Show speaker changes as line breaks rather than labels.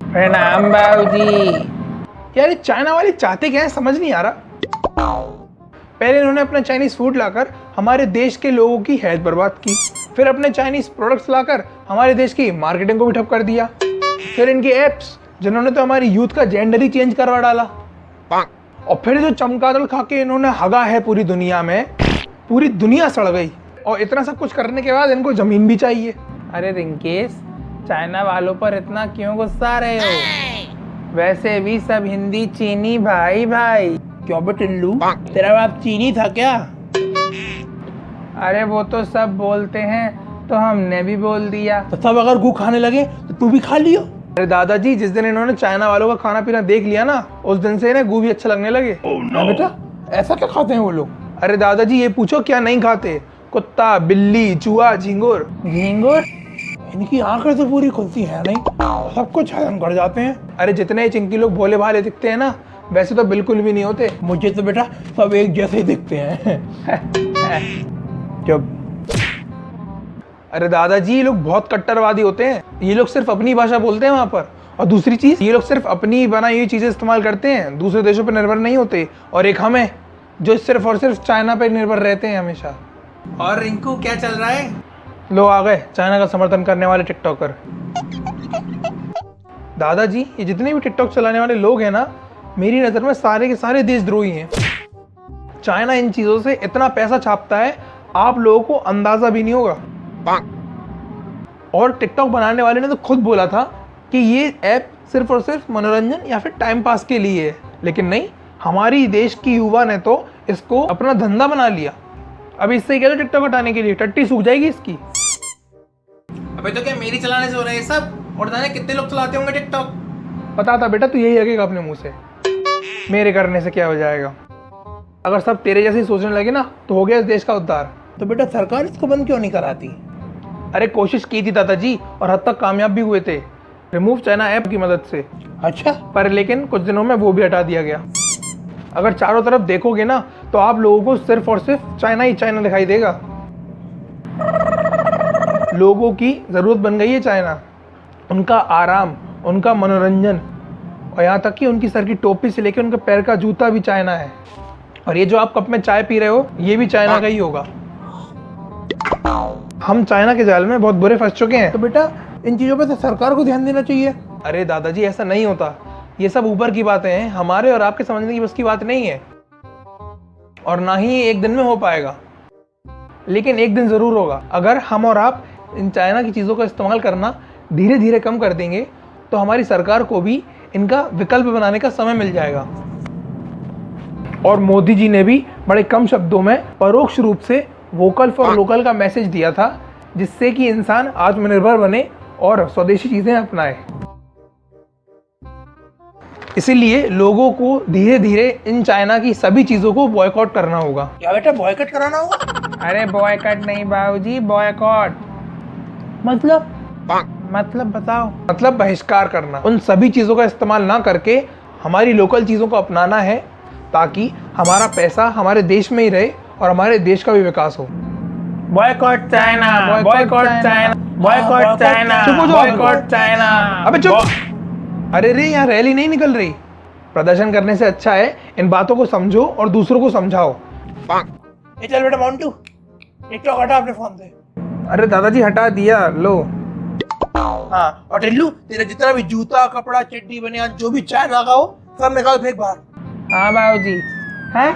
प्रणाम बाबूजी। यार ये चाइना वाले चाहते क्या है समझ नहीं आ रहा। पहले इन्होंने अपना चाइनीज फूड लाकर हमारे देश के लोगों की हैत बर्बाद की, फिर अपने चाइनीज प्रोडक्ट्स लाकर हमारे देश की मार्केटिंग को भी ठप कर दिया, फिर इनके एप्स जिन्होंने तो हमारी यूथ का जेंडर ही चेंज करवा डाला, और फिर जो चमगादड़ खा के इन्होंने हगा है पूरी दुनिया में, पूरी दुनिया सड़ गई। और इतना सब कुछ करने के बाद इनको जमीन भी चाहिए। अरे रिंकेश, चाइना वालों पर इतना क्यों गुस्सा रहे हो? वैसे भी सब हिंदी चीनी भाई भाई। क्यों बे टिल्लू, तेरा बाप चीनी था क्या? अरे वो तो सब बोलते हैं तो हमने भी बोल दिया। तो सब अगर गू खाने लगे तो तू भी खा लियो। अरे दादाजी, जिस दिन इन्होंने चाइना वालों का खाना पीना देख लिया ना, उस दिन से इन्हें गू भी अच्छा लगने लगे। no. बेटा ऐसा क्या खाते हैं वो लोग? अरे दादाजी ये पूछो क्या नहीं खाते। कुत्ता, बिल्ली, चूहा, झींगुर। झींगुर? इनकी आंखें तो पूरी खुलती है नहीं, सब कुछ हजम कर जाते हैं। अरे जितने चिंकी लोग भोले भाले दिखते हैं ना, वैसे तो बिल्कुल भी नहीं होते। मुझे तो बेटा सब एक जैसे ही दिखते हैं। जब अरे दादाजी, ये लोग बहुत कट्टरवादी होते हैं। ये लोग सिर्फ अपनी भाषा बोलते हैं वहाँ पर, और दूसरी चीज ये लोग सिर्फ अपनी बनाई हुई चीजें इस्तेमाल करते हैं, दूसरे देशों पर निर्भर नहीं होते। और एक हम हैं जो सिर्फ और सिर्फ चाइना पर निर्भर रहते हैं हमेशा। और रिंकू क्या चल रहा है? लोग आ गए चाइना का समर्थन करने वाले टिकटॉकर। दादाजी, ये जितने भी टिकटॉक चलाने वाले लोग हैं ना, मेरी नज़र में सारे के सारे देशद्रोही हैं। चाइना इन चीज़ों से इतना पैसा छापता है, आप लोगों को अंदाज़ा भी नहीं होगा। और टिकटॉक बनाने वाले ने तो खुद बोला था कि ये ऐप सिर्फ और सिर्फ मनोरंजन या फिर टाइम पास के लिए है, लेकिन नहीं, हमारी देश की युवा ने तो इसको अपना धंधा बना लिया। अब इससे क्या, तो टिकटॉक हटाने के लिए टट्टी सूख जाएगी इसकी। अबे तो क्या मेरी चलाने से हो रहा है ये सब? और जाने कितने लोग चलाते होंगे टिकटॉक? पता था बेटा, तू यही लगेगा अपने मुंह से। मेरे करने से क्या हो जाएगा? अगर सब तेरे जैसे ही सोचने लगे ना, तो हो गया इस देश का उद्धार। तो बेटा सरकार इसको बंद क्यों नहीं कराती? अरे कोशिश की थी दादाजी, और हद तक कामयाब भी हुए थे, रिमूव चाइना ऐप की मदद से। अच्छा, पर लेकिन कुछ दिनों में वो भी हटा दिया गया। अगर चारों तरफ देखोगे ना, तो आप लोगों को सिर्फ और सिर्फ चाइना ही चाइना दिखाई देगा। लोगों की जरूरत बन गई है चाइना, उनका आराम, उनका मनोरंजन, और यहाँ तक कि उनकी सर की टोपी से लेकर उनके पैर का जूता भी चाइना है। और ये जो आप कप में चाय पी रहे हो, ये भी चाइना का ही होगा। हम चाइना के जाल में बहुत बुरे फंस चुके हैं। तो बेटा इन चीज़ों पे तो सरकार को ध्यान देना चाहिए। अरे दादाजी, ऐसा नहीं होता। ये सब ऊपर की बातें हैं, हमारे और आपके समझने की बस की बात नहीं है, और ना ही एक दिन में हो पाएगा। लेकिन एक दिन ज़रूर होगा। अगर हम और आप इन चाइना की चीज़ों का इस्तेमाल करना धीरे धीरे कम कर देंगे, तो हमारी सरकार को भी इनका विकल्प बनाने का समय मिल जाएगा। और मोदी जी ने भी बड़े कम शब्दों में परोक्ष रूप से वोकल फॉर लोकल का मैसेज दिया था, जिससे कि इंसान आत्मनिर्भर बने और स्वदेशी चीज़ें अपनाए। इसीलिए लोगों को धीरे धीरे इन चाइना की सभी चीज़ों को बॉयकॉट करना होगा। क्या बेटा बॉयकॉट कराना होगा? अरे बॉयकॉट नहीं बाबूजी, बॉयकॉट। मतलब बताओ। मतलब बहिष्कार करना। उन सभी चीज़ों का इस्तेमाल ना करके हमारी लोकल चीज़ों को अपनाना है, ताकि हमारा पैसा हमारे देश में ही रहे और हमारे देश का भी विकास हो। Boycott China, boycott China, boycott China, boycott China. अबे चुप। अरे रे, यहाँ रैली नहीं निकल रही। प्रदर्शन करने से अच्छा है इन बातों को समझो और दूसरों को समझाओ। चल बेटा मोंटू, टिकटॉक हटा अपने फोन से। अरे दादाजी हटा दिया, लो। हाँ, और टिल्लू, तेरा जितना भी जूता, कपड़ा, चड्डी, बनियान, जो भी चाइना का हो, सब निकाल फेंक बाहर। हाँ बाबूजी। हैं?